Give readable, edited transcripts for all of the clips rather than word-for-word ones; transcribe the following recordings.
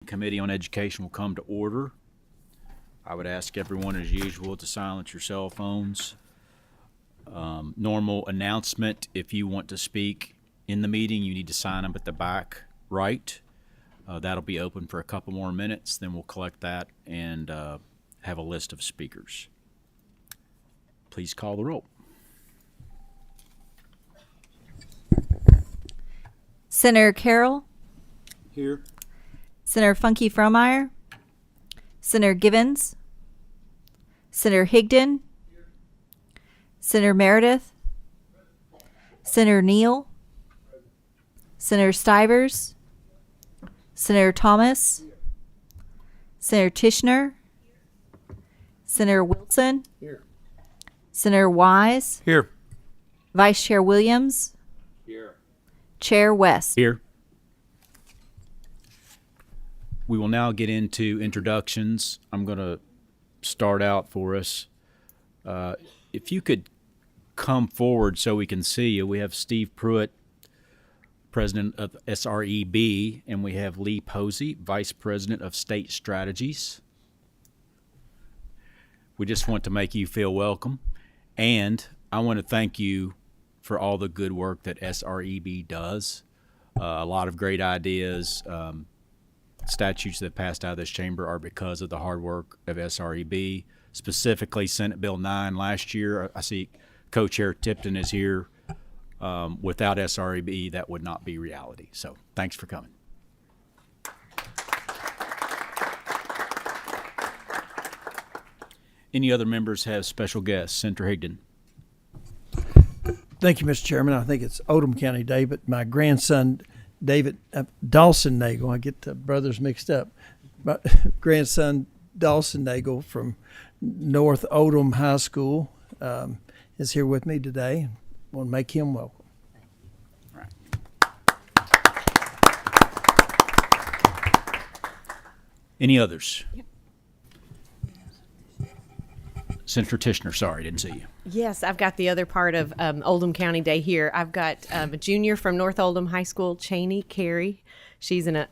Committee on Education will come to order. I would ask everyone, as usual, to silence your cell phones. Normal announcement: if you want to speak in the meeting, you need to sign up at the back right. That'll be open for a couple more minutes. Then we'll collect that and have a list of speakers. Please call the roll. Senator Carroll. Here. Senator Funke Fromeyer. Senator Givens. Senator Higdon. Senator Meredith. Senator Neal. Senator Stivers. Senator Thomas. Senator Tishner. Senator Wilson. Here. Senator Wise. Here. Vice Chair Williams. Here. Chair West. Here. We will now get into introductions. I'm going to start out for us. If you could come forward so we can see you. We have Steve Pruitt, President of SREB, and we have Lee Posey, Vice President of State Strategies. We just want to make you feel welcome, and I want to thank you for all the good work that SREB does. A lot of great ideas, statutes that passed out of this chamber are because of the hard work of SREB, specifically Senate Bill 9 last year. I see Co-Chair Tipton is here. Without SREB, that would not be reality. So thanks for coming. Any other members have special guests? Senator Higdon. Thank you, Mr. Chairman. I think it's Oldham County Day, but my grandson, David Dawson Nagel, I get the brothers mixed up. My grandson, Dawson Nagel from North Oldham High School, is here with me today. I want to make him welcome. All right. Any others? Yep. Senator Tishner, sorry, didn't see you. Yes, I've got the other part of Oldham County Day here. I've got a junior from North Oldham High School, Cheney Carey. She's an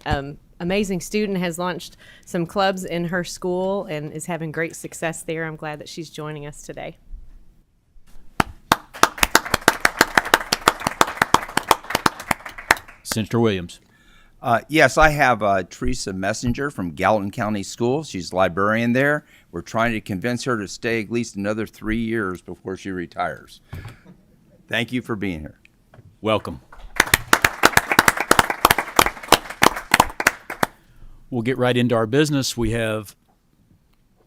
amazing student, has launched some clubs in her school and is having great success there. I'm glad that she's joining us today. Senator Williams. Yes, I have Teresa Messenger from Gallatin County Schools. She's a librarian there. We're trying to convince her to stay at least another 3 years before she retires. Thank you for being here. Welcome. We'll get right into our business. We have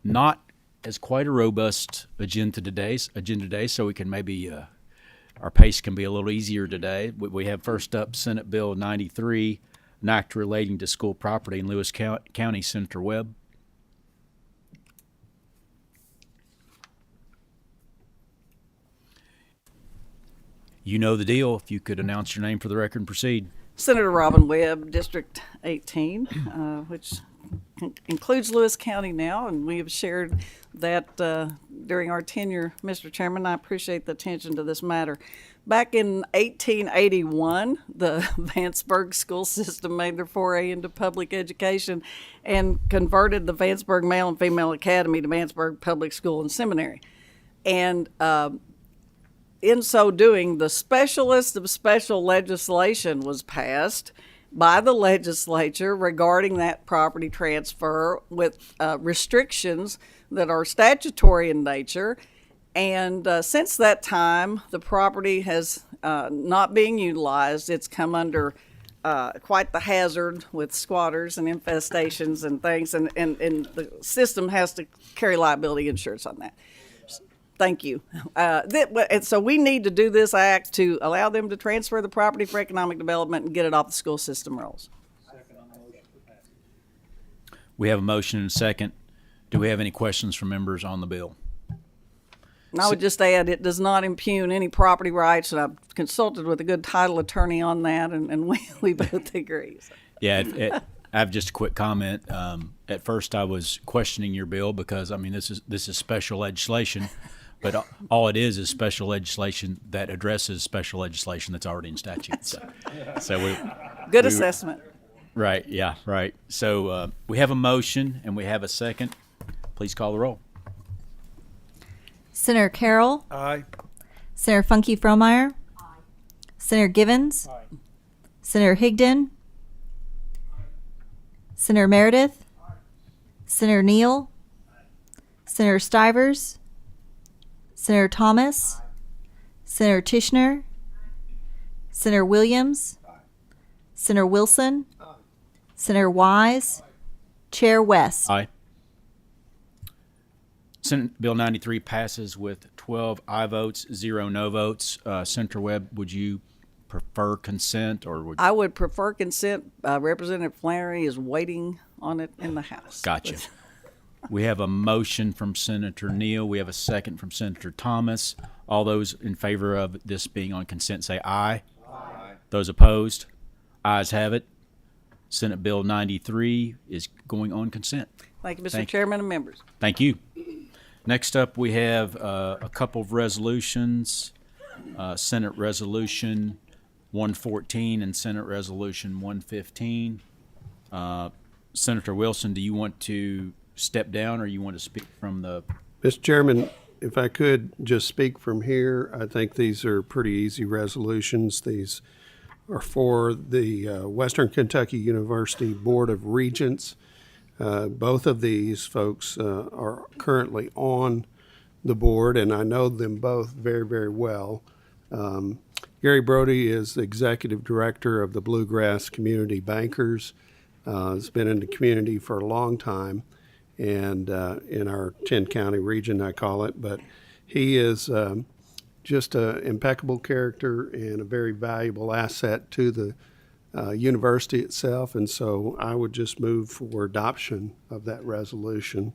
not as quite a robust agenda today, so we can maybe our pace can be a little easier today. We have first up Senate Bill 93, an act relating to school property in Lewis County. Senator Webb. You know the deal. If you could announce your name for the record and proceed. Senator Robin Webb, District 18, which includes Lewis County now, and we have shared that during our tenure, Mr. Chairman. I appreciate the attention to this matter. Back in 1881, the Vanceburg school system made their foray into public education and converted the Vanceburg Male and Female Academy to Vanceburg Public School and Seminary. And in so doing, the specialist of special legislation was passed by the legislature regarding that property transfer with restrictions that are statutory in nature. And since that time, the property has not being utilized. It's come under quite the hazard with squatters and infestations and things, and the system has to carry liability insurance on that. Thank you. And so we need to do this act to allow them to transfer the property for economic development and get it off the school system rolls. We have a motion and a second. Do we have any questions from members on the bill? And I would just add, it does not impugn any property rights, and I've consulted with a good title attorney on that, and we both agree. So. Yeah, I have just a quick comment. At first, I was questioning your bill because, I mean, this is special legislation. But all it is special legislation that addresses special legislation that's already in statute. So good assessment. Right, yeah, right. So we have a motion and we have a second. Please call the roll. Senator Carroll. Aye. Senator Funky Fromeyer. Senator Givens. Senator Higdon. Senator Meredith. Senator Neal. Senator Stivers. Senator Thomas. Senator Tishner. Senator Williams. Senator Wilson. Senator Wise. Chair West. Aye. Senate Bill 93 passes with 12 aye votes, 0 no votes. Senator Webb, would you prefer consent or would I would prefer consent. Representative Flannery is waiting on it in the House. Gotcha. We have a motion from Senator Neal. We have a second from Senator Thomas. All those in favor of this being on consent say aye. Aye. Those opposed? Ayes have it. Senate Bill 93 is going on consent. Thank you, Mr. Thank you. Chairman and members. Thank you. Next up, we have a couple of resolutions, Senate Resolution 114 and Senate Resolution 115. Senator Wilson, do you want to step down or you want to speak from the, Mr. Chairman, if I could just speak from here, I think these are pretty easy resolutions. These are for the Western Kentucky University Board of Regents. Both of these folks are currently on the board, and I know them both very, very well. Gary Brody is the executive director of the Bluegrass Community Bankers. Has been in the community for a long time, and in our 10-county region, I call it. But he is just an impeccable character and a very valuable asset to the university itself, and so I would just move for adoption of that resolution,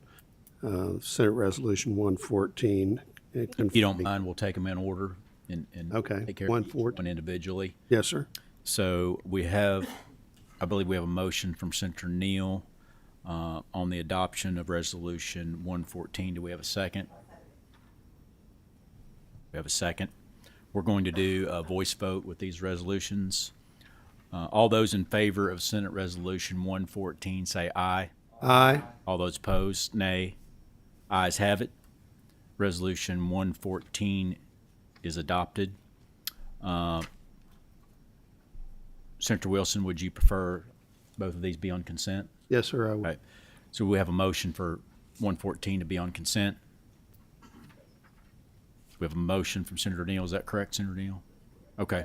Senate Resolution 114. if you don't mind, we'll take them in order and Okay, take care of each 114. one individually. Yes, sir. So we have, I believe we have a motion from Senator Neal on the adoption of Resolution 114. Do we have a second? We have a second. We're going to do a voice vote with these resolutions. All those in favor of Senate Resolution 114 say aye. Aye. All those opposed, nay. Ayes have it. Resolution 114 is adopted. Senator Wilson, would you prefer both of these be on consent? Yes, sir, I would. Right. So we have a motion for 114 to be on consent. We have a motion from Senator Neal. Is that correct, Senator Neal? Okay.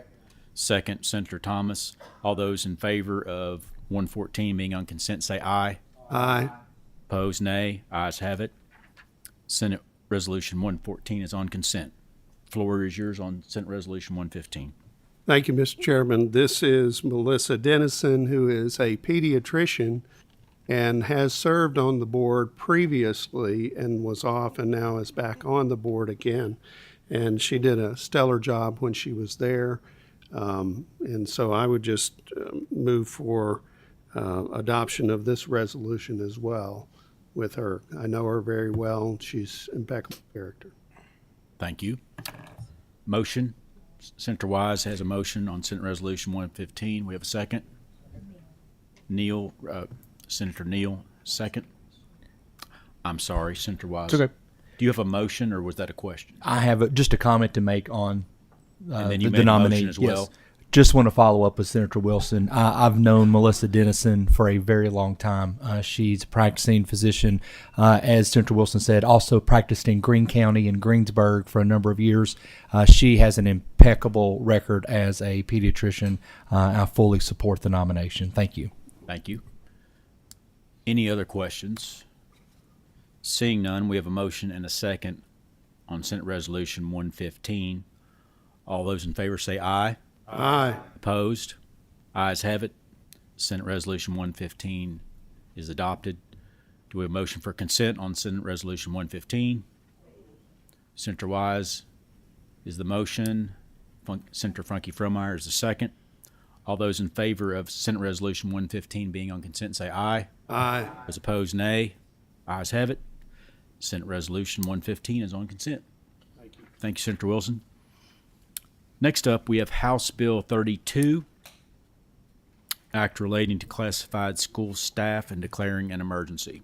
Second, Senator Thomas. All those in favor of 114 being on consent say aye. Aye. Opposed, nay. Ayes have it. Senate Resolution 114 is on consent. Floor is yours on Senate Resolution 115. Thank you, Mr. Chairman. This is Melissa Dennison, who is a pediatrician and has served on the board previously and was off and now is back on the board again. And she did a stellar job when she was there. And so I would just move for adoption of this resolution as well with her. I know her very well. She's impeccable character. Thank you. Motion. Senator Wise has a motion on Senate Resolution 115. We have a second. Neal, Senator Neal, second. I'm sorry, Senator Wise. It's okay. Do you have a motion or was that a question? I have just a comment to make on And then you the made a nominee. motion as well. Yes. Just want to follow up with Senator Wilson. I've known Melissa Dennison for a very long time. She's a practicing physician, as Senator Wilson said, also practiced in Greene County and Greensburg for a number of years. She has an impeccable record as a pediatrician. I fully support the nomination. Thank you. Thank you. Any other questions? Seeing none, we have a motion and a second on Senate Resolution 115. All those in favor say aye. Aye. Opposed? Ayes have it. Senate Resolution 115 is adopted. Do we have a motion for consent on Senate Resolution 115? Senator Wise is the motion. Senator Funky Fromeyer is the second. All those in favor of Senate Resolution 115 being on consent say aye. Aye. Those opposed, nay. Ayes have it. Senate Resolution 115 is on consent. Thank you, Senator Wilson. Next up, we have House Bill 32. act relating to classified school staff and declaring an emergency.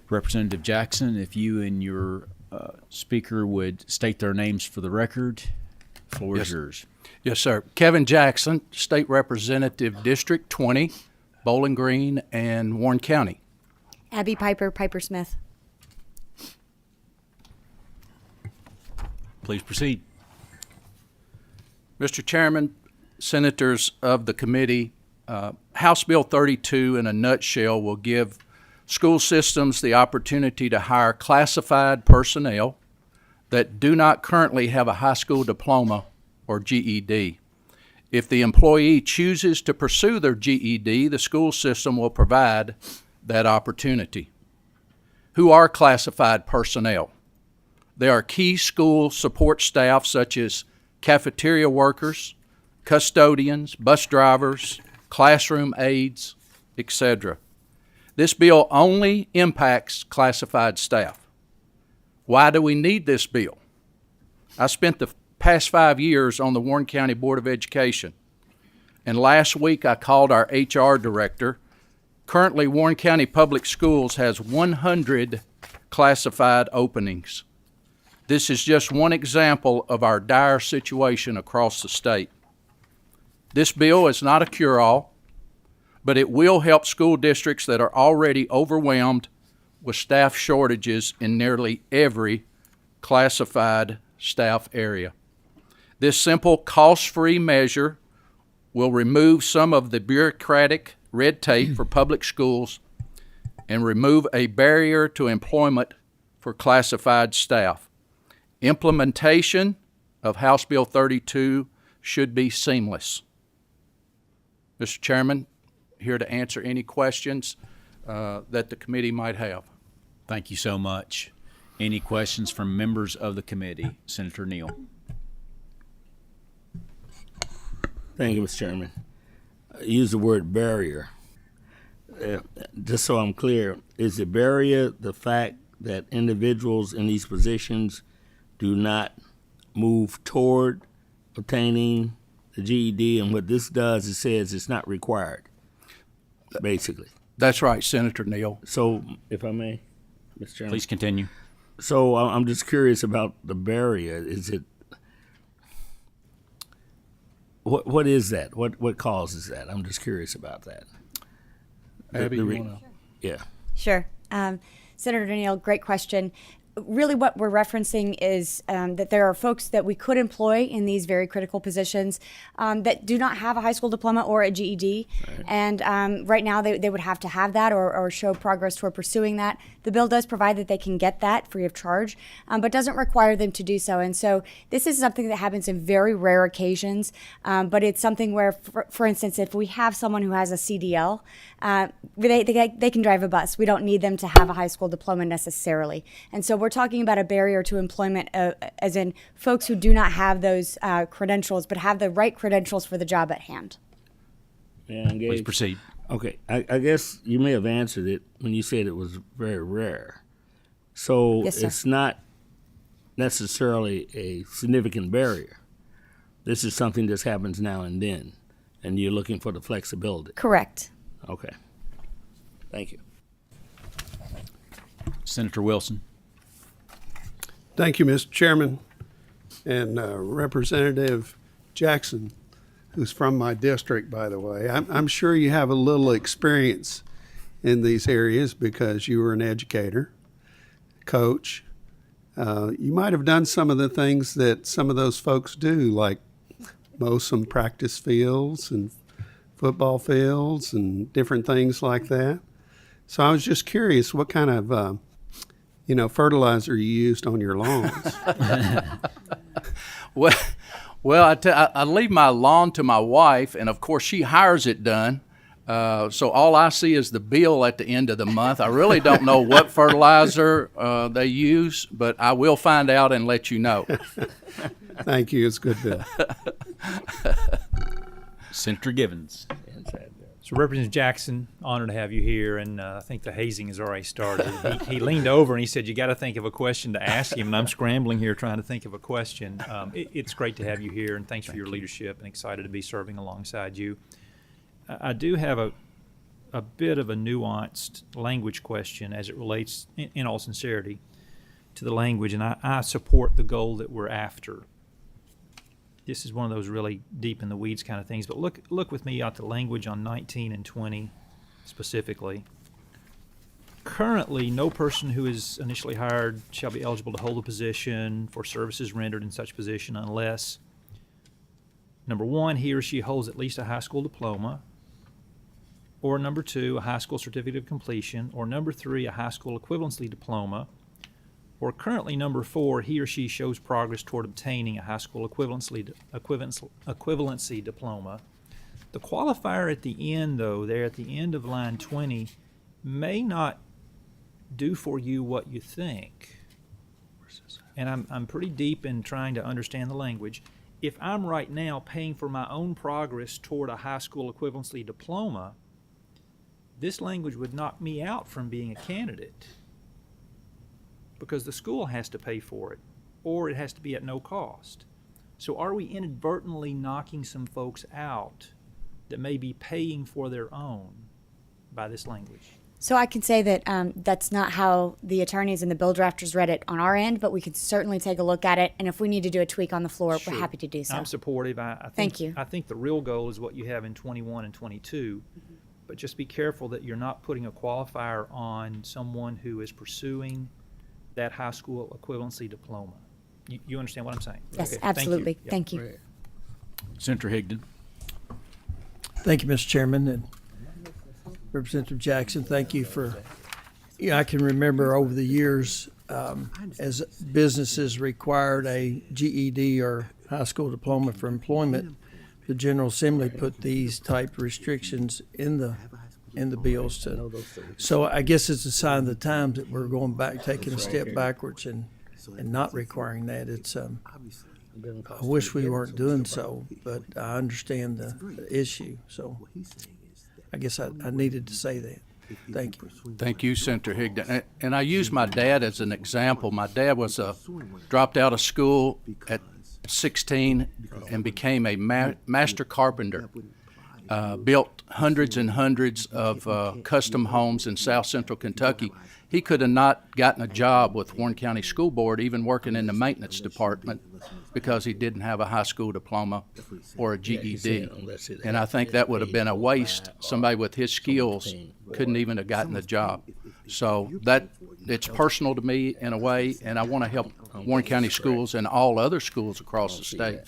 Representative Jackson, if you and your speaker would state their names for the record, the floor is yours. Yes, sir. Kevin Jackson, State Representative, District 20, Bowling Green and Warren County. Abby Piper, Piper Smith. Please proceed. Mr. Chairman, Senators of the committee, House Bill 32 in a nutshell will give school systems the opportunity to hire classified personnel that do not currently have a high school diploma or GED. If the employee chooses to pursue their GED, the school system will provide that opportunity. Who are classified personnel? They are key school support staff such as cafeteria workers, custodians, bus drivers, classroom aides, etc. This bill only impacts classified staff. Why do we need this bill? I spent the past 5 years on the Warren County Board of Education, and last week I called our HR director. Currently, Warren County Public Schools has 100 classified openings. This is just one example of our dire situation across the state. This bill is not a cure-all, but it will help school districts that are already overwhelmed with staff shortages in nearly every classified staff area. This simple, cost-free measure will remove some of the bureaucratic red tape for public schools and remove a barrier to employment for classified staff. Implementation of House Bill 32 should be seamless. Mr. Chairman, here to answer any questions that the committee might have. Thank you so much. Any questions from members of the committee? Senator Neal. Thank you, Mr. Chairman. Use the word barrier. Just so I'm clear, is the barrier the fact that individuals in these positions do not move toward obtaining the GED, and what this does, it says it's not required, basically. That's right, Senator Neal. So, if I may, Mr. Chairman. Please continue. So I'm just curious about the barrier. Is it, what is that? What causes that? I'm just curious about that. Abby, you wanna? Yeah. Sure. Senator Danielle, great question. Really what we're referencing is that there are folks that we could employ in these very critical positions that do not have a high school diploma or a GED. Right. And right now they would have to have that or show progress toward pursuing that. The bill does provide that they can get that free of charge, but doesn't require them to do so. And so this is something that happens in very rare occasions, but it's something where, for instance, if we have someone who has a CDL, they can drive a bus. We don't need them to have a high school diploma necessarily. And so we're talking about a barrier to employment, as in folks who do not have those credentials, but have the right credentials for the job at hand. Please proceed. Okay, I guess you may have answered it when you said it was very rare. So Yes, sir. It's not necessarily a significant barrier. This is something that happens now and then, and you're looking for the flexibility. Correct. Okay. Thank you. Senator Wilson. Thank you, Mr. Chairman. And Representative Jackson, who's from my district, by the way, I'm sure you have a little experience in these areas because you were an educator, coach. You might have done some of the things that some of those folks do, like mow some practice fields and football fields and different things like that. So I was just curious what kind of fertilizer you used on your lawns. Well, I leave my lawn to my wife, and of course she hires it done. So all I see is the bill at the end of the month. I really don't know what fertilizer they use, but I will find out and let you know. Thank you. It's a good bill. Senator Givens. So Representative Jackson, honored to have you here, and I think the hazing has already started. He leaned over and he said, "You got to think of a question to ask him," and I'm scrambling here trying to think of a question. It's great to have you here, and thanks for your leadership, and excited to be serving alongside you. I do have a bit of a nuanced language question as it relates, in all sincerity, to the language, and I support the goal that we're after. This is one of those really deep in the weeds kind of things, but look with me at the language on 19 and 20 specifically. Currently, no person who is initially hired shall be eligible to hold a position for services rendered in such position unless, number one, he or she holds at least a high school diploma, or number two, a high school certificate of completion, or number three, a high school equivalency diploma, or currently number four, he or she shows progress toward obtaining a high school equivalency diploma. The qualifier at the end, though, there at the end of line 20, may not do for you what you think. And I'm pretty deep in trying to understand the language. If I'm right now paying for my own progress toward a high school equivalency diploma, this language would knock me out from being a candidate, because the school has to pay for it, or it has to be at no cost. So are we inadvertently knocking some folks out that may be paying for their own by this language? So I can say that that's not how the attorneys and the bill drafters read it on our end, but we could certainly take a look at it, and if we need to do a tweak on the floor, Sure. we're happy to do so. I'm supportive. I think, Thank you. I think the real goal is what you have in 21 and 22, but just be careful that you're not putting a qualifier on someone who is pursuing that high school equivalency diploma. You understand what I'm saying? Yes, Okay, thank you. absolutely. Yeah. Thank you. Senator Higdon. Thank you, Mr. Chairman, and Representative Jackson. Thank you for. I can remember over the years, as businesses required a GED or high school diploma for employment, the General Assembly put these type restrictions in the bills so I guess it's a sign of the times that we're going back, taking a step backwards and not requiring that. It's I wish we weren't doing so, but I understand the issue. So I guess I needed to say that. Thank you. Thank you, Senator Higdon. And I use my dad as an example. My dad was dropped out of school at 16 and became a master carpenter. Built hundreds and hundreds of custom homes in South Central Kentucky. He could have not gotten a job with Warren County School Board, even working in the maintenance department, because he didn't have a high school diploma or a GED. And I think that would have been a waste. Somebody with his skills couldn't even have gotten the job. So it's personal to me in a way, and I want to help Warren County schools and all other schools across the state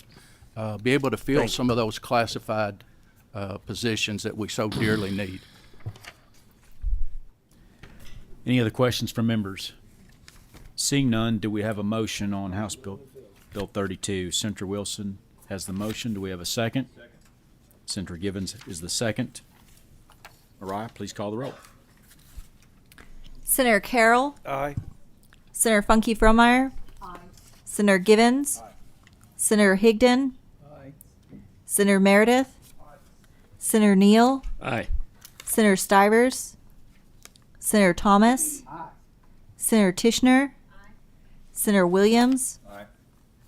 be able to fill some of those classified positions that we so dearly need. Any other questions from members? Seeing none, do we have a motion on House Bill 32? Senator Wilson has the motion. Do we have a second? Senator Givens is the second. Mariah, please call the roll. Senator Carroll. Aye. Senator Funky Fromeyer. Aye. Senator Givens. Aye. Senator Higdon. Aye. Senator Meredith. Aye. Senator Neal. Aye. Senator Stivers. Senator Thomas. Aye. Senator Tishner. Aye. Senator Williams. Aye.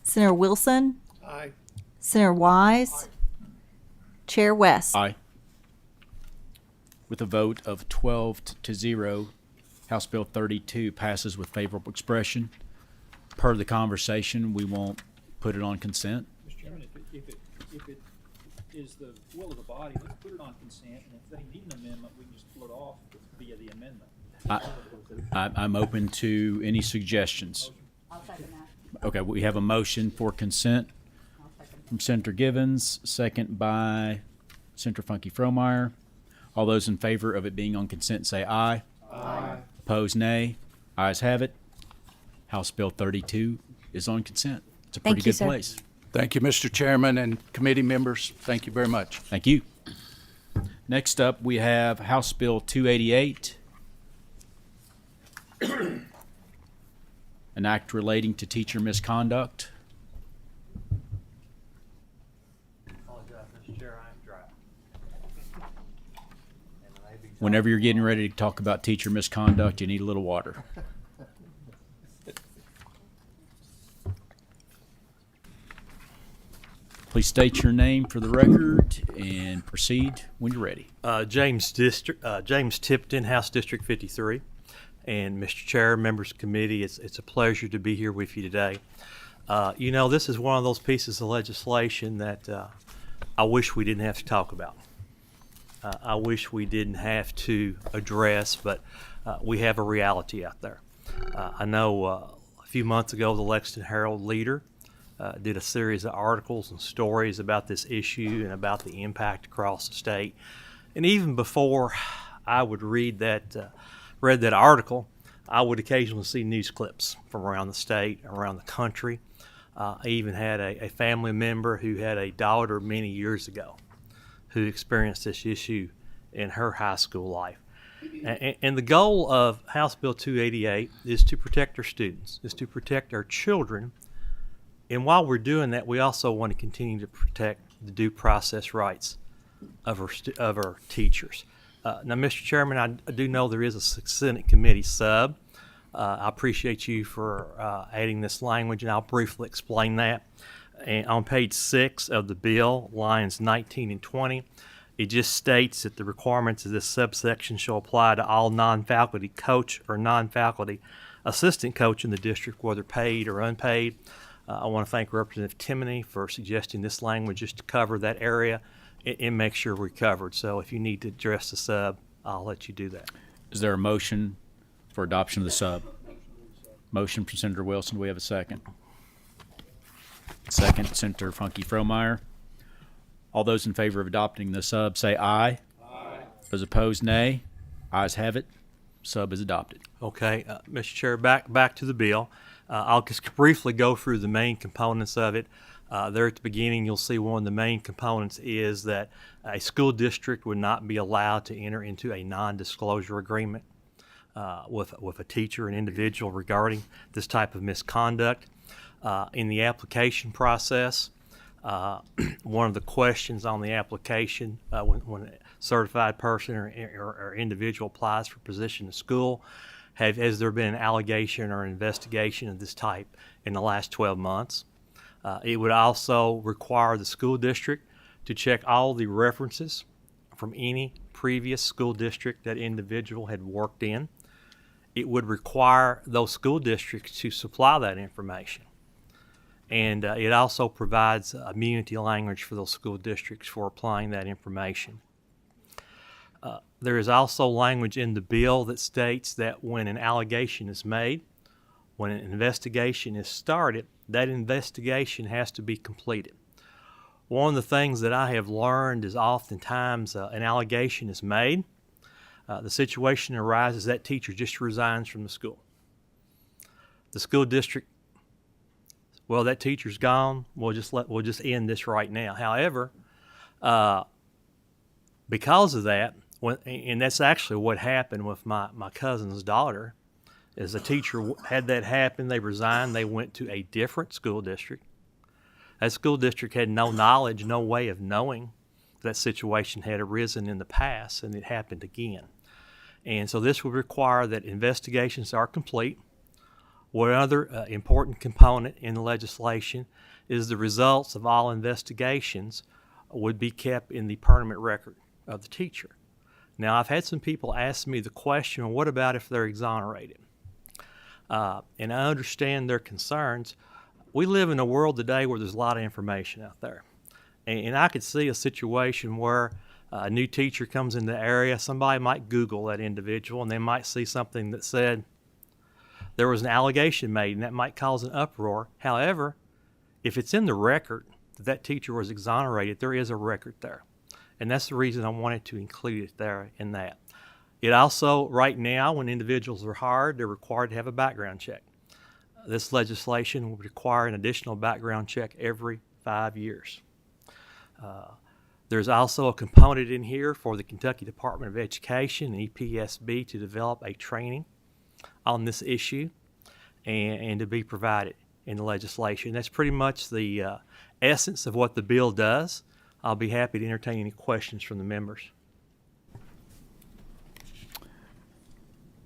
Senator Wilson. Aye. Senator Wise. Aye. Chair West. Aye. With a vote of 12-0, House Bill 32 passes with favorable expression. Per the conversation, we won't put it on consent. Mr. Chairman, if it is the will of the body, let's put it on consent, and if they need an amendment, we can just pull it off via the amendment. I'm open to any suggestions. I'll second that. Okay, we have a motion for consent from Senator Givens, second by Senator Funky Fromeyer. All those in favor of it being on consent say aye. Aye. Opposed, nay. Ayes have it. House Bill 32 is on consent. It's a pretty Thank you, good sir. place. Thank you, Mr. Chairman and committee members. Thank you very much. Thank you. Next up, we have House Bill 288, an act relating to teacher misconduct. Apologize, Mr. Chair, I am dry. Whenever you're getting ready to talk about teacher misconduct, you need a little water. Please state your name for the record and proceed when you're ready. James Tipton, House District 53. And Mr. Chair, members of the committee, it's a pleasure to be here with you today. This is one of those pieces of legislation that I wish we didn't have to talk about. I wish we didn't have to address, but we have a reality out there. I know a few months ago, the Lexington Herald Leader did a series of articles and stories about this issue and about the impact across the state. And even before I would read that article, I would occasionally see news clips from around the state, around the country. I even had a family member who had a daughter many years ago who experienced this issue in her high school life. And the goal of House Bill 288 is to protect our students, is to protect our children. And while we're doing that, we also want to continue to protect the due process rights of our teachers. Now, Mr. Chairman, I do know there is a Senate committee sub. I appreciate you for adding this language, and I'll briefly explain that. And on page 6 of the bill, lines 19 and 20, it just states that the requirements of this subsection shall apply to all non-faculty coach or non-faculty assistant coach in the district, whether paid or unpaid. I want to thank Representative Timoney for suggesting this language just to cover that area and make sure we're covered. So if you need to address the sub, I'll let you do that. Is there a motion for adoption of the sub? Motion from Senator Wilson. Do we have a second? Second, Senator Funky Fromeyer. All those in favor of adopting the sub say aye. Aye. Those opposed, nay. Ayes have it. Sub is adopted. Okay, Mr. Chair, back to the bill. I'll just briefly go through the main components of it. There at the beginning, you'll see one of the main components is that a school district would not be allowed to enter into a non-disclosure agreement with a teacher, an individual, regarding this type of misconduct. In the application process, one of the questions on the application when a certified person or individual applies for a position in school, has there been an allegation or investigation of this type in the last 12 months? It would also require the school district to check all the references from any previous school district that individual had worked in. It would require those school districts to supply that information. And it also provides immunity language for those school districts for applying that information. There is also language in the bill that states that when an allegation is made, when an investigation is started, that investigation has to be completed. One of the things that I have learned is oftentimes an allegation is made. The situation arises that teacher just resigns from the school. The school district, well, that teacher's gone. We'll just end this right now. However, because of that, and that's actually what happened with my cousin's daughter, is the teacher had that happen. They resigned. They went to a different school district. That school district had no knowledge, no way of knowing that situation had arisen in the past, and it happened again. And so this would require that investigations are complete. One other important component in the legislation is the results of all investigations would be kept in the permanent record of the teacher. Now, I've had some people ask me the question, well, what about if they're exonerated? And I understand their concerns. We live in a world today where there's a lot of information out there. And I could see a situation where a new teacher comes in the area, somebody might Google that individual, and they might see something that said there was an allegation made, and that might cause an uproar. However, if it's in the record that that teacher was exonerated, there is a record there. And that's the reason I wanted to include it there in that. It also, right now, when individuals are hired, they're required to have a background check. This legislation will require an additional background check every 5 years. There's also a component in here for the Kentucky Department of Education and EPSB to develop a training on this issue and to be provided in the legislation. That's pretty much the essence of what the bill does. I'll be happy to entertain any questions from the members.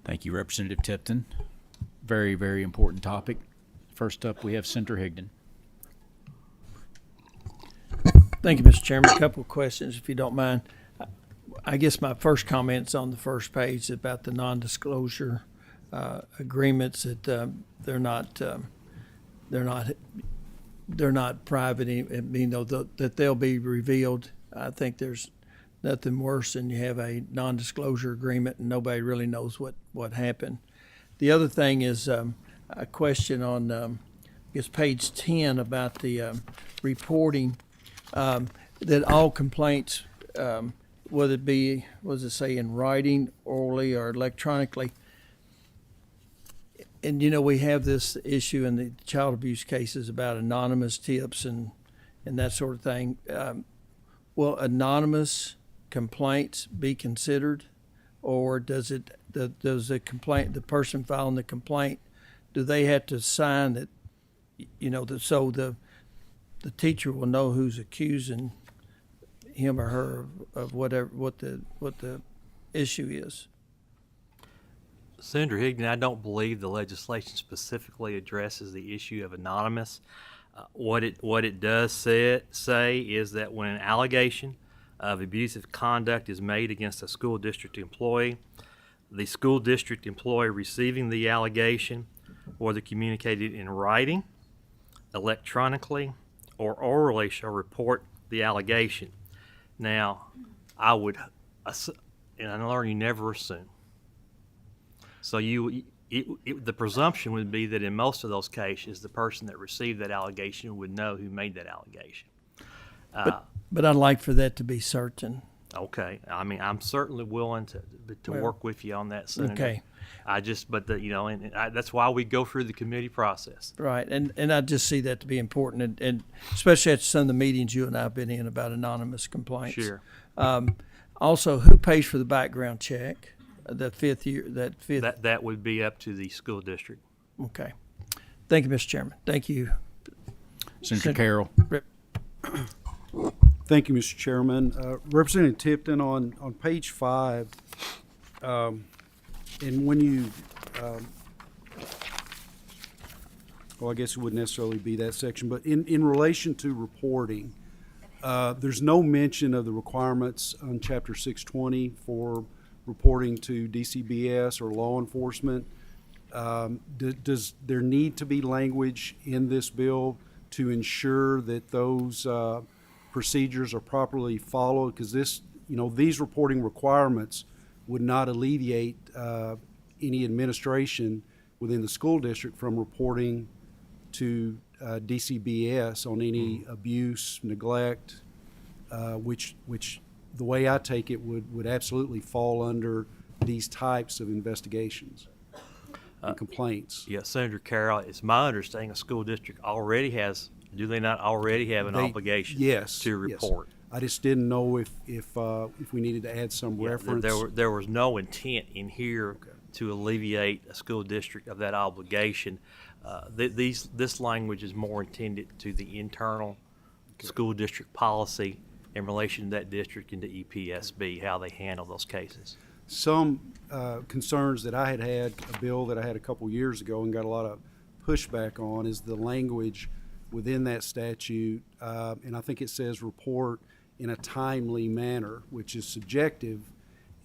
Thank you, Representative Tipton. Very, very important topic. First up, we have Senator Higdon. Thank you, Mr. Chairman. A couple of questions, if you don't mind. I guess my first comment's on the first page about the non-disclosure agreements that they're not private. That they'll be revealed. I think there's nothing worse than you have a non-disclosure agreement and nobody really knows what happened. The other thing is a question on I guess page 10 about the reporting. That all complaints, whether it be, what does it say, in writing, orally, or electronically, and we have this issue in the child abuse cases about anonymous tips and that sort of thing. Will anonymous complaints be considered, or does the person filing the complaint, do they have to sign that, so the teacher will know who's accusing him or her of what the issue is? Senator Higdon, I don't believe the legislation specifically addresses the issue of anonymous. What it does say is that when an allegation of abusive conduct is made against a school district employee, the school district employee receiving the allegation, whether communicated in writing, electronically, or orally, shall report the allegation. Now, I would, and I learned you never assume. So the presumption would be that in most of those cases, the person that received that allegation would know who made that allegation. But I'd like for that to be certain. Okay, I mean, I'm certainly willing to work with you on that, Senator. Okay. That's why we go through the committee process. Right, and I just see that to be important, and especially at some of the meetings you and I have been in about anonymous complaints. Sure. Also, who pays for the background check? The fifth year, That would be up to the school district. Okay. Thank you, Mr. Chairman. Thank you, Senator Carroll. Thank you, Mr. Chairman. Representative Tipton, on page 5, and when you, well, I guess it wouldn't necessarily be that section, but in relation to reporting, there's no mention of the requirements on Chapter 620 for reporting to DCBS or law enforcement. Does there need to be language in this bill to ensure that those procedures are properly followed? Because these reporting requirements would not alleviate any administration within the school district from reporting to DCBS on any abuse, neglect, which the way I take it would absolutely fall under these types of investigations and complaints. Yes, Senator Carroll, it's my understanding a school district already has, do they not already have an obligation to report? Yes. I just didn't know if we needed to add some reference. There was no intent in here to alleviate a school district of that obligation. This language is more intended to the internal school district policy in relation to that district and to EPSB, how they handle those cases. Some concerns that I had a bill that I had a couple years ago and got a lot of pushback on is the language within that statute, and I think it says report in a timely manner, which is subjective,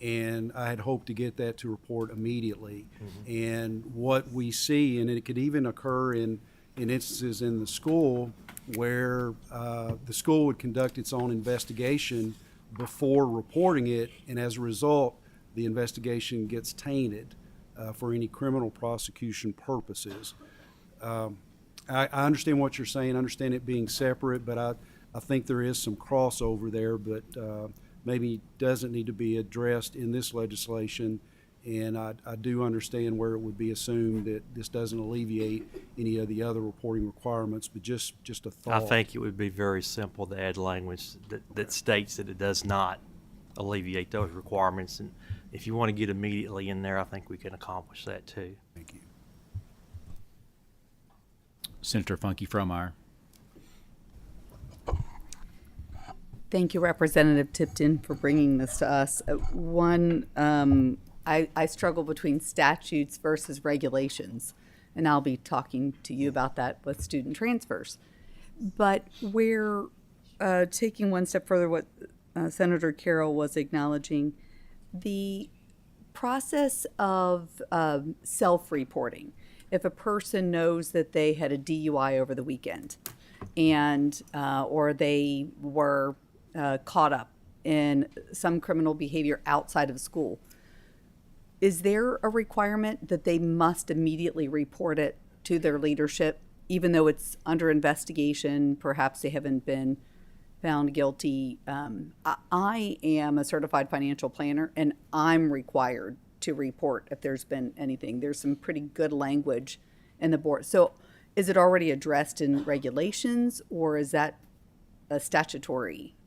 and I had hoped to get that to report immediately. Mm-hmm. And what we see, and it could even occur in instances in the school where the school would conduct its own investigation before reporting it, and as a result, the investigation gets tainted for any criminal prosecution purposes. I understand what you're saying, I understand it being separate, but I think there is some crossover there, but maybe doesn't need to be addressed in this legislation. And I do understand where it would be assumed that this doesn't alleviate any of the other reporting requirements, but just a thought. I think it would be very simple to add language that states that it does not alleviate those requirements. And if you want to get immediately in there, I think we can accomplish that too. Thank you. Senator Funky Frommeyer. Thank you, Representative Tipton, for bringing this to us. One I struggle between statutes versus regulations, and I'll be talking to you about that with student transfers. But we're taking one step further, what Senator Carroll was acknowledging, the process of self-reporting. If a person knows that they had a DUI over the weekend, and or they were caught up in some criminal behavior outside of school, is there a requirement that they must immediately report it to their leadership, even though it's under investigation, perhaps they haven't been found guilty? I am a certified financial planner, and I'm required to report if there's been anything. There's some pretty good language in the board. So is it already addressed in regulations, or is that a statutory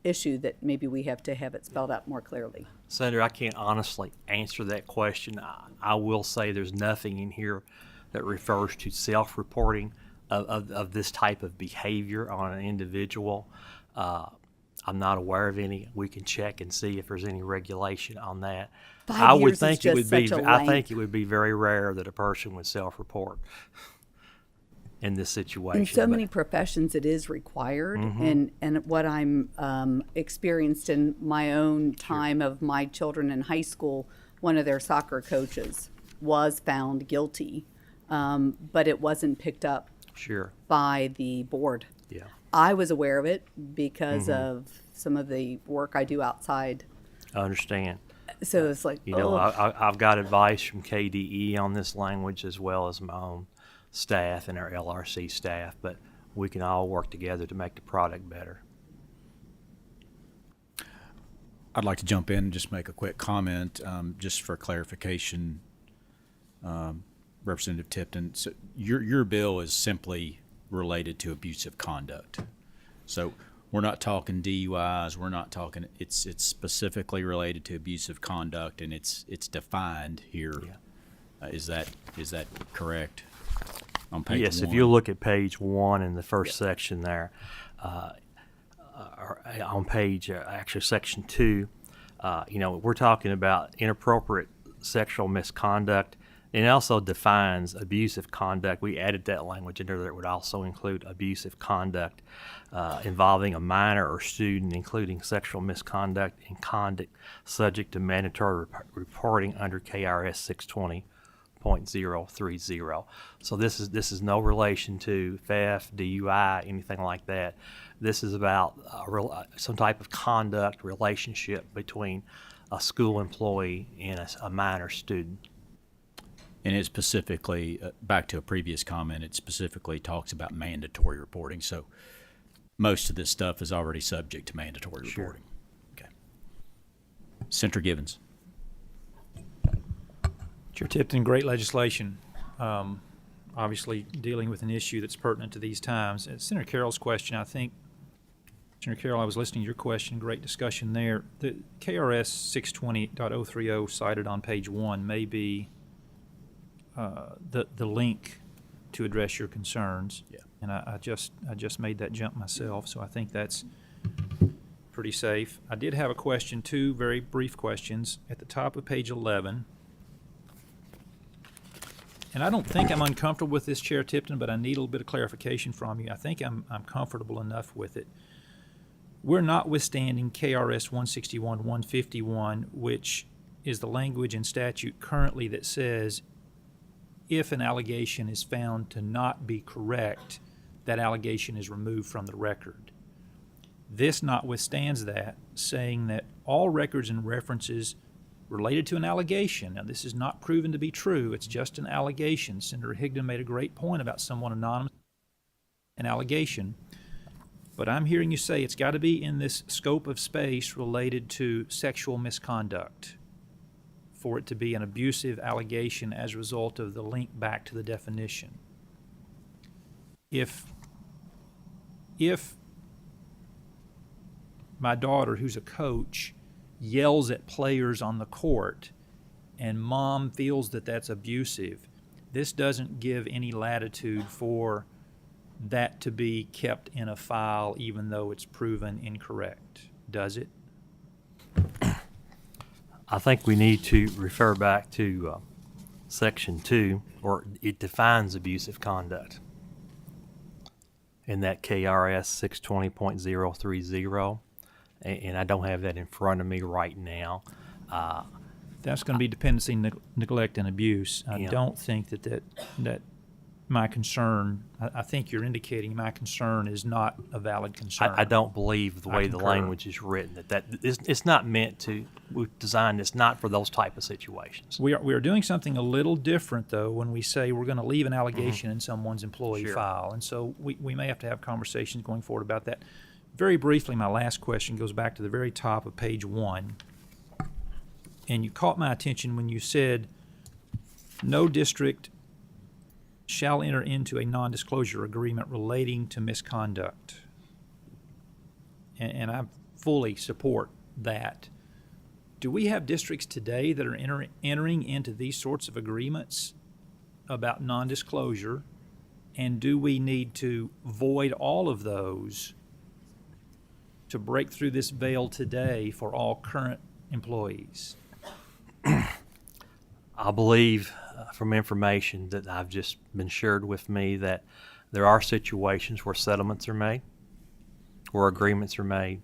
issue that maybe we have to have it spelled out more clearly? Senator, I can't honestly answer that question. I will say there's nothing in here that refers to self-reporting of this type of behavior on an individual. I'm not aware of any. We can check and see if there's any regulation on that. 5 I would years is think it just would be. such a I length. think it would be very rare that a person would self-report in this situation. In so but- many professions, it is required, and what I'm experienced in my own time of my children in high school, one of their soccer coaches was found guilty, but it wasn't picked up Sure. by the board. Yeah. I was aware of it because of some of the work I do outside. I understand. So it's like, You know, oh, I've got advice from KDE on this language as well as my own staff and our LRC staff, but we can all work together to make the product better. I'd like to jump in and just make a quick comment, just for clarification. Representative Tipton, so your bill is simply related to abusive conduct. So we're not talking DUIs. We're not talking. It's specifically related to abusive conduct, and it's defined here. Yeah. Is that correct? On page Yes, if 1? you look at page 1 in the first section there, or on page, actually section 2, you know, we're talking about inappropriate sexual misconduct. It also defines abusive conduct. We added that language in there that would also include abusive conduct involving a minor or student, including sexual misconduct and conduct subject to mandatory reporting under KRS 620.030. So this is no relation to theft, DUI, anything like that. This is about some type of conduct relationship between a school employee and a minor student. And it specifically, back to a previous comment, it specifically talks about mandatory reporting. So most of this stuff is already subject to mandatory Sure. reporting. Okay. Senator Givens. Chair Tipton, great legislation. Obviously dealing with an issue that's pertinent to these times. Senator Carroll's question, I think, Senator Carroll, I was listening to your question, great discussion there. The KRS 620.030 cited on page 1 may be the link to address your concerns. Yeah. And I just made that jump myself, so I think that's pretty safe. I did have a question, 2 very brief questions. At the top of page 11, and I don't think I'm uncomfortable with this, Chair Tipton, but I need a little bit of clarification from you. I think I'm comfortable enough with it. We're notwithstanding KRS 161-151, which is the language in statute currently that says if an allegation is found to not be correct, that allegation is removed from the record. This notwithstands that, saying that all records and references related to an allegation, now this is not proven to be true, it's just an allegation. Senator Higdon made a great point about someone anonymous, an allegation. But I'm hearing you say it's got to be in this scope of space related to sexual misconduct for it to be an abusive allegation as a result of the link back to the definition. If my daughter, who's a coach, yells at players on the court and mom feels that that's abusive, this doesn't give any latitude for that to be kept in a file even though it's proven incorrect, does it? I think we need to refer back to Section 2, or it defines abusive conduct in that KRS 620.030, and I don't have that in front of me right now. That's going to be dependency, neglect, and abuse. I Yeah. don't think that my concern, I think you're indicating my concern is not a valid concern. I don't believe the I way the concur. language is written it's not meant to. We've designed this not for those type of situations. We are doing something a little different, though, when we say we're going to leave an allegation in someone's employee Sure. file. And so we may have to have conversations going forward about that. Very briefly, my last question goes back to the very top of page 1. And you caught my attention when you said, no district shall enter into a non-disclosure agreement relating to misconduct. And I fully support that. Do we have districts today that are entering into these sorts of agreements about non-disclosure? And do we need to void all of those to break through this veil today for all current employees? I believe from information that I've just been shared with me that there are situations where settlements are made, where agreements are made,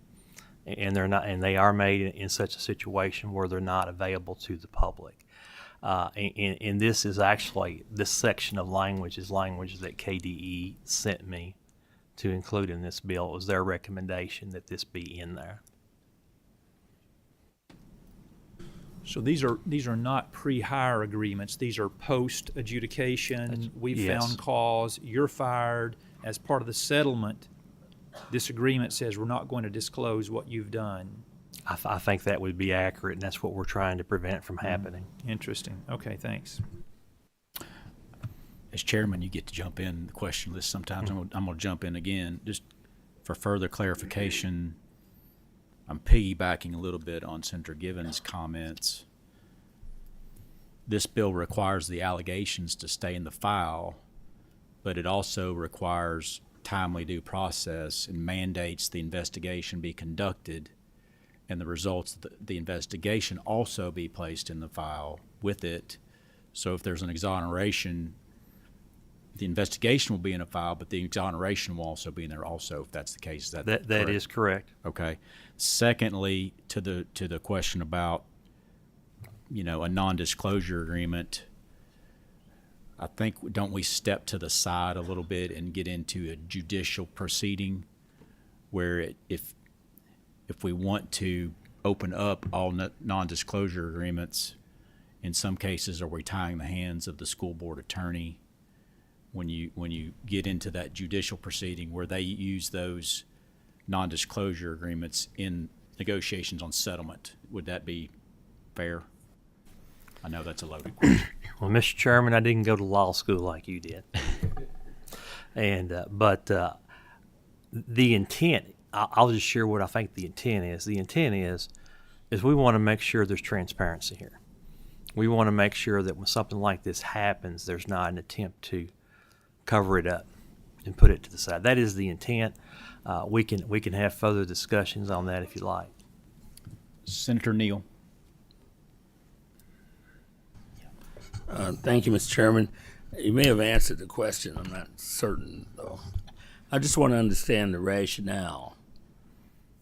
and they are made in such a situation where they're not available to the public. And this is actually, this section of language is language that KDE sent me to include in this bill. It was their recommendation that this be in there. So these are not pre-hire agreements. These are post-adjudication. We've Yes. found cause. You're fired. As part of the settlement, this agreement says we're not going to disclose what you've done. I think that would be accurate, and that's what we're trying to prevent from happening. Interesting. Okay, thanks. As chairman, you get to jump in the question list sometimes. I'm going to jump in again. Just for further clarification, I'm piggybacking a little bit on Senator Givens' comments. This bill requires the allegations to stay in the file, but it also requires timely due process and mandates the investigation be conducted and the results of the investigation also be placed in the file with it. So if there's an exoneration, the investigation will be in a file, but the exoneration will also be in there also, if that's the case. Is that That is correct. Okay. Secondly, to the question about, a non-disclosure agreement, I think, don't we step to the side a little bit and get into a judicial proceeding where if we want to open up all non-disclosure agreements, in some cases, are we tying the hands of the school board attorney when you get into that judicial proceeding where they use those non-disclosure agreements in negotiations on settlement? Would that be fair? I know that's a loaded question. Well, Mr. Chairman, I didn't go to law school like you did. But the intent, I'll just share what I think the intent is. The intent is we want to make sure there's transparency here. We want to make sure that when something like this happens, there's not an attempt to cover it up and put it to the side. That is the intent. We can have further discussions on that if you like. Senator Neal. Thank you, Mr. Chairman. You may have answered the question. I'm not certain, though. I just want to understand the rationale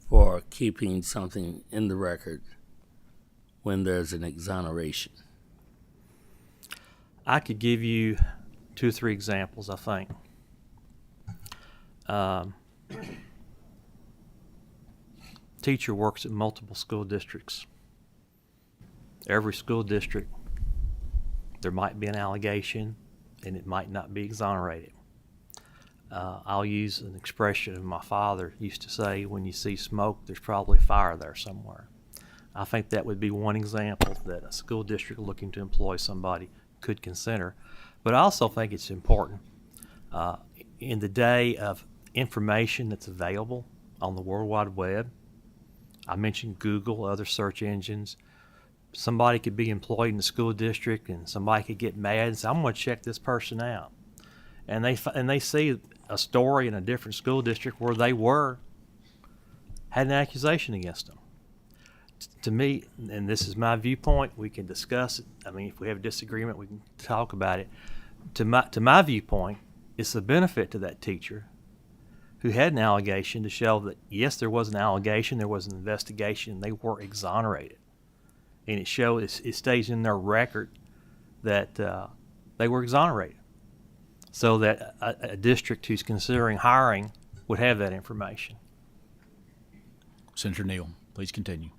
for keeping something in the record when there's an exoneration. I could give you 2 or 3 examples, I think. Teacher works at multiple school districts. Every school district, there might be an allegation, and it might not be exonerated. I'll use an expression my father used to say, when you see smoke, there's probably fire there somewhere. I think that would be one example that a school district looking to employ somebody could consider. But I also think it's important in the day of information that's available on the World Wide Web. I mentioned Google, other search engines. Somebody could be employed in the school district and somebody could get mad and say, I'm going to check this person out. And they see a story in a different school district where they had an accusation against them. to me, and this is my viewpoint, we can discuss it. I mean, if we have a disagreement, we can talk about it. To my viewpoint, it's a benefit to that teacher who had an allegation to show that, yes, there was an allegation, there was an investigation, and they were exonerated. And it stays in their record that they were exonerated. So that a district who's considering hiring would have that information. Senator Neal, please continue.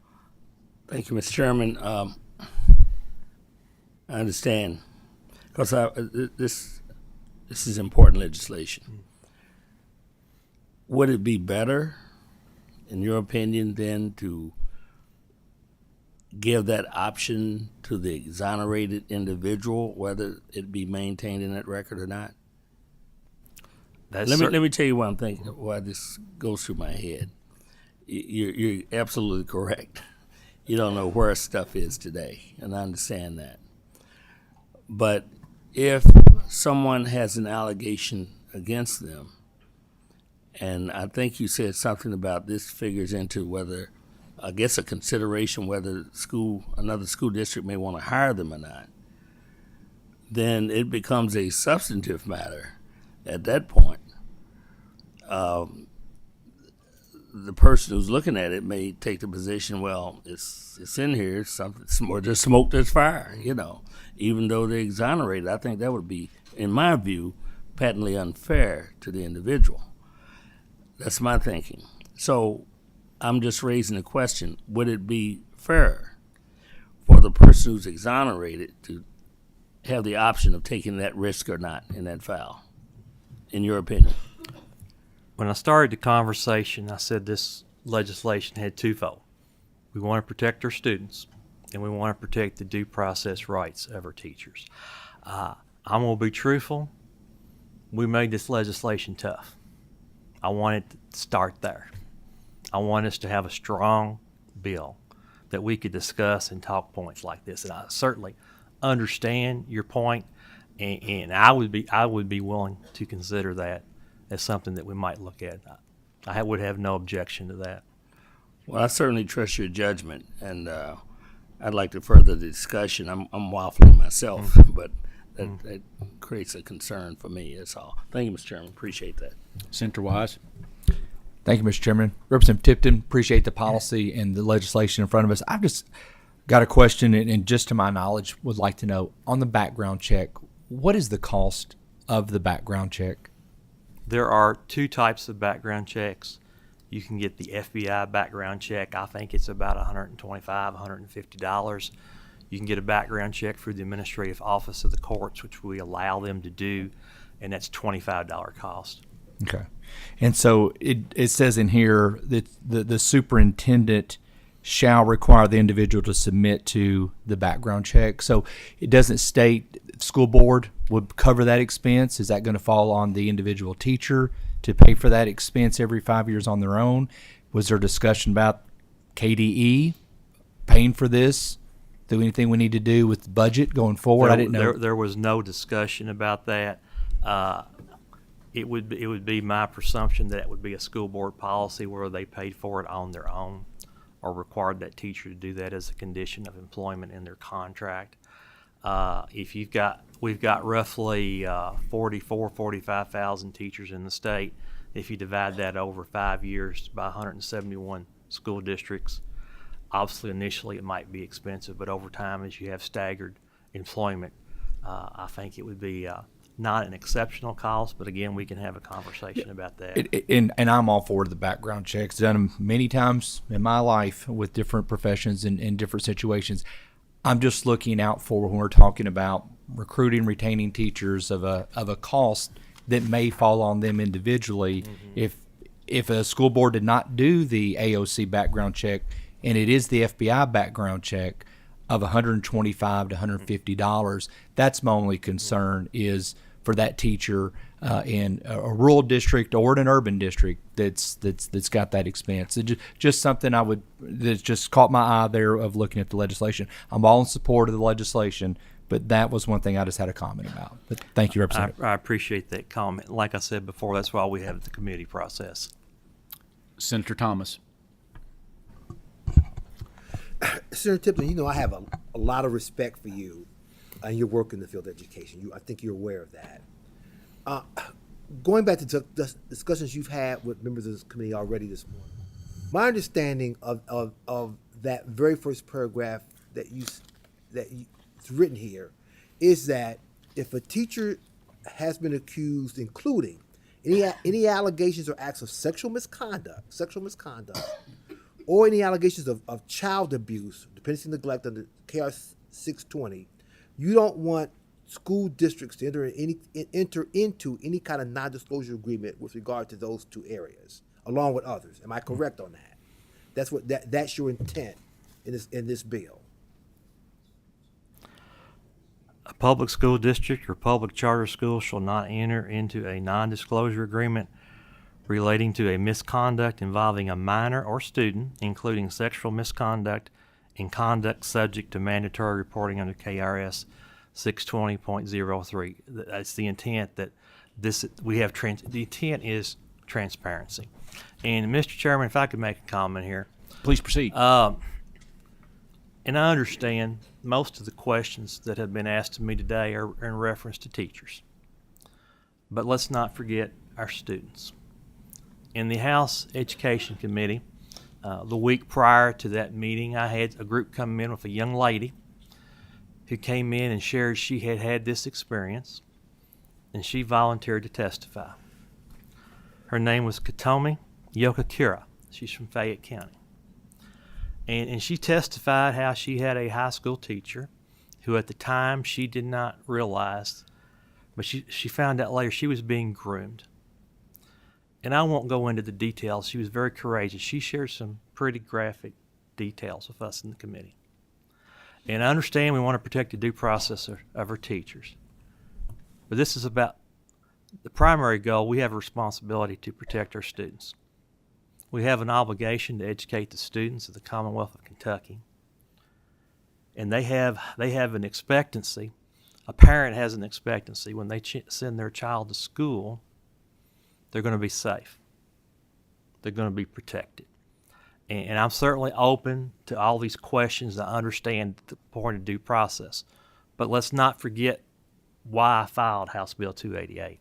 Thank you, Mr. Chairman. I understand, because this is important legislation. Would it be better, in your opinion, then to give that option to the exonerated individual, whether it be maintained in that record or not? Let me tell you what I'm thinking, why this goes through my head. You're absolutely correct. You don't know where stuff is today, and I understand that. But if someone has an allegation against them, and I think you said something about this figures into whether, I guess, a consideration whether another school district may want to hire them or not, then it becomes a substantive matter at that point. The person who's looking at it may take the position, well, it's in here, something more, there's smoke, there's fire, even though they're exonerated. I think that would be, in my view, patently unfair to the individual. That's my thinking. So I'm just raising the question, would it be fair for the person who's exonerated to have the option of taking that risk or not in that file, in your opinion? When I started the conversation, I said this legislation had twofold. We want to protect our students, and we want to protect the due process rights of our teachers. I'm going to be truthful. We made this legislation tough. I wanted to start there. I want us to have a strong bill that we could discuss and talk points like this. And I certainly understand your point, and I would be willing to consider that as something that we might look at. I would have no objection to that. Well, I certainly trust your judgment, and I'd like to further the discussion. I'm waffling myself, but that creates a concern for me, that's all. Thank you, Mr. Chairman. Appreciate that. Senator Wise. Thank you, Mr. Chairman. Representative Tipton, appreciate the policy and the legislation in front of us. I've just got a question, and just to my knowledge, would like to know, on the background check, what is the cost of the background check? There are two types of background checks. You can get the FBI background check. I think it's about $125, $150. You can get a background check through the Administrative Office of the Courts, which we allow them to do, and that's $25 cost. Okay. And so it says in here that the superintendent shall require the individual to submit to the background check. So it doesn't state school board would cover that expense. Is that going to fall on the individual teacher to pay for that expense every 5 years on their own? Was there discussion about KDE paying for this? Do anything we need to do with the budget going forward? I didn't know. There was no discussion about that. It would be my presumption that it would be a school board policy where they paid for it on their own, or required that teacher to do that as a condition of employment in their contract. We've got roughly 45,000 teachers in the state. If you divide that over 5 years by 171 school districts, obviously initially it might be expensive, but over time, as you have staggered employment, I think it would be not an exceptional cost, but again, we can have a conversation about that. And I'm all for the background checks. Done them many times in my life with different professions and in different situations. I'm just looking out for when we're talking about recruiting, retaining teachers of a cost that may fall on them individually. Mm-hmm. If a school board did not do the AOC background check, and it is the FBI background check of $125 to $150, that's my only concern is for that teacher in a rural district or in an urban district that's got that expense. It just something that just caught my eye there of looking at the legislation. I'm all in support of the legislation, but that was one thing I just had a comment about. But thank you, Representative. I appreciate that comment. Like I said before, that's why we have the committee process. Senator Thomas. Senator Tipton, you know I have a lot of respect for you and your work in the field of education. I think you're aware of that. Going back to the discussions you've had with members of this committee already this morning, my understanding of that very first paragraph it's written here is that if a teacher has been accused, including any allegations or acts of sexual misconduct, or any allegations of child abuse, dependency, neglect under KR 620, you don't want school districts to enter into any kind of non-disclosure agreement with regard to those two areas, along with others. Am I correct on that? That's your intent in this bill. A public school district or public charter school shall not enter into a non-disclosure agreement relating to a misconduct involving a minor or student, including sexual misconduct and conduct subject to mandatory reporting under KRS 620.03. That's the intent that the intent is transparency. And Mr. Chairman, if I could make a comment here. Please proceed. And I understand most of the questions that have been asked to me today are in reference to teachers. But let's not forget our students. In the House Education Committee, the week prior to that meeting, I had a group come in with a young lady who came in and shared she had had this experience, and she volunteered to testify. Her name was Katomi Yokakura. She's from Fayette County. And she testified how she had a high school teacher who at the time she did not realize, but she found out later she was being groomed. And I won't go into the details. She was very courageous. She shared some pretty graphic details with us in the committee. And I understand we want to protect the due process of our teachers. But this is about the primary goal. We have a responsibility to protect our students. We have an obligation to educate the students of the Commonwealth of Kentucky. And they have an expectancy. A parent has an expectancy when they send their child to school, they're going to be safe. They're going to be protected. And I'm certainly open to all these questions. I understand the point of due process. But let's not forget why I filed House Bill 288.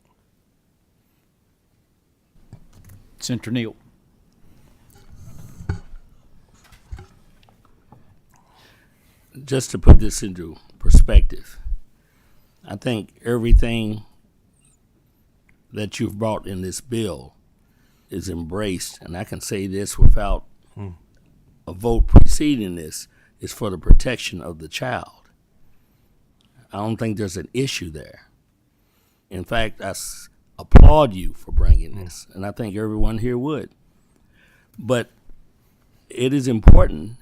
Senator Neal. Just to put this into perspective, I think everything that you've brought in this bill is embraced, and I can say this without a vote preceding this, is for the protection of the child. I don't think there's an issue there. In fact, I applaud you for bringing this, and I think everyone here would. But it is important,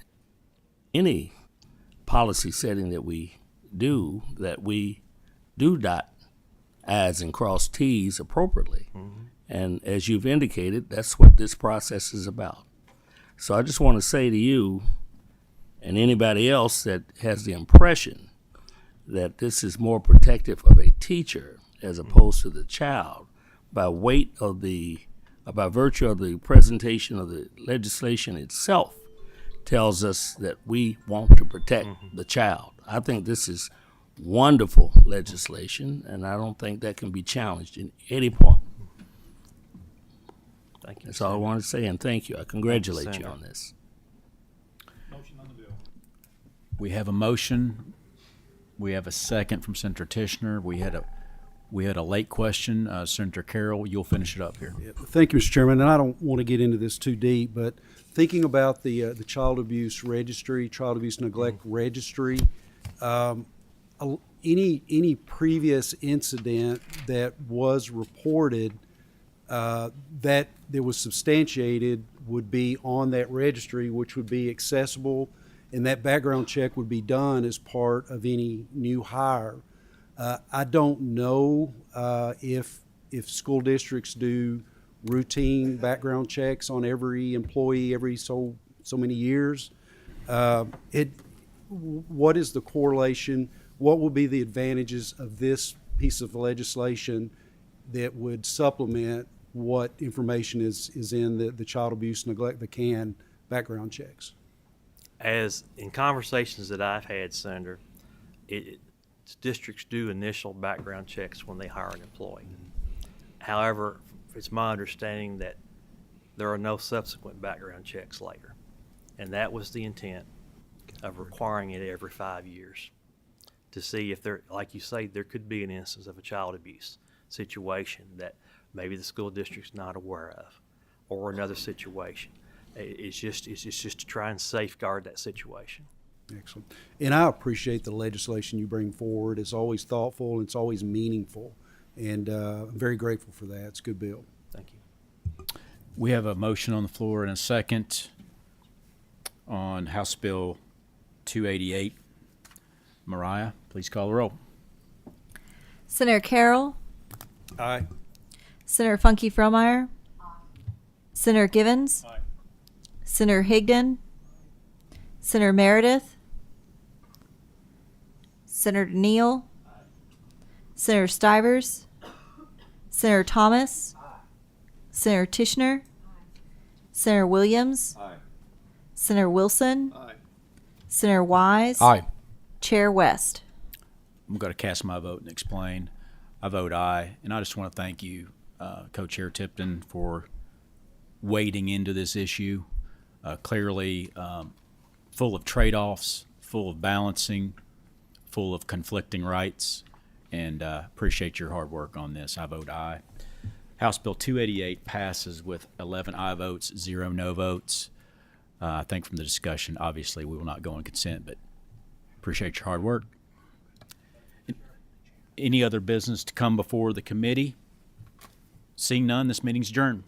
any policy setting that we do dot I's and cross T's appropriately. And as you've indicated, that's what this process is about. So I just want to say to you and anybody else that has the impression that this is more protective of a teacher as opposed to the child by virtue of the presentation of the legislation itself tells us that we want to protect the child. I think this is wonderful legislation, and I don't think that can be challenged in any point. Thank you. That's all I want to say, and thank you. I congratulate you on this. Motion on the bill. We have a motion. We have a second from Senator Tishner. We had a late question. Senator Carroll, you'll finish it up here. Yeah, thank you, Mr. Chairman. And I don't want to get into this too deep, but thinking about the child abuse registry, child abuse neglect registry, any previous incident that was reported that was substantiated would be on that registry, which would be accessible, and that background check would be done as part of any new hire. I don't know if school districts do routine background checks on every employee every so many years. What is the correlation? What will be the advantages of this piece of legislation that would supplement what information is in the child abuse neglect, the CAN background checks? as in conversations that I've had, Senator, districts do initial background checks when they hire an employee. However, it's my understanding that there are no subsequent background checks later. And that was the intent of requiring it every 5 years to see if there, like you say, there could be an instance of a child abuse situation that maybe the school district's not aware of, or another situation. It's just to try and safeguard that situation. Excellent. And I appreciate the legislation you bring forward. It's always thoughtful and it's always meaningful. And I'm very grateful for that. It's a good bill. Thank you. We have a motion on the floor and a second on House Bill 288. Mariah, please call the roll. Senator Carroll, Aye. Senator Funky Fromeyer, Senator Givens, Senator Higdon, Senator Meredith, Senator Neal, Senator Stivers, Senator Thomas, Senator Tishner, Senator Williams, Senator Wilson, Senator Wise, Aye. Chair West. I'm going to cast my vote and explain. I vote aye, and I just want to thank you, Co-Chair Tipton, for wading into this issue. Clearly full of trade-offs, full of balancing, full of conflicting rights, and appreciate your hard work on this. I vote aye. House Bill 288 passes with 11 aye votes, 0 no votes. I think from the discussion, obviously, we will not go on consent, but appreciate your hard work. Any other business to come before the committee? Seeing none, this meeting's adjourned.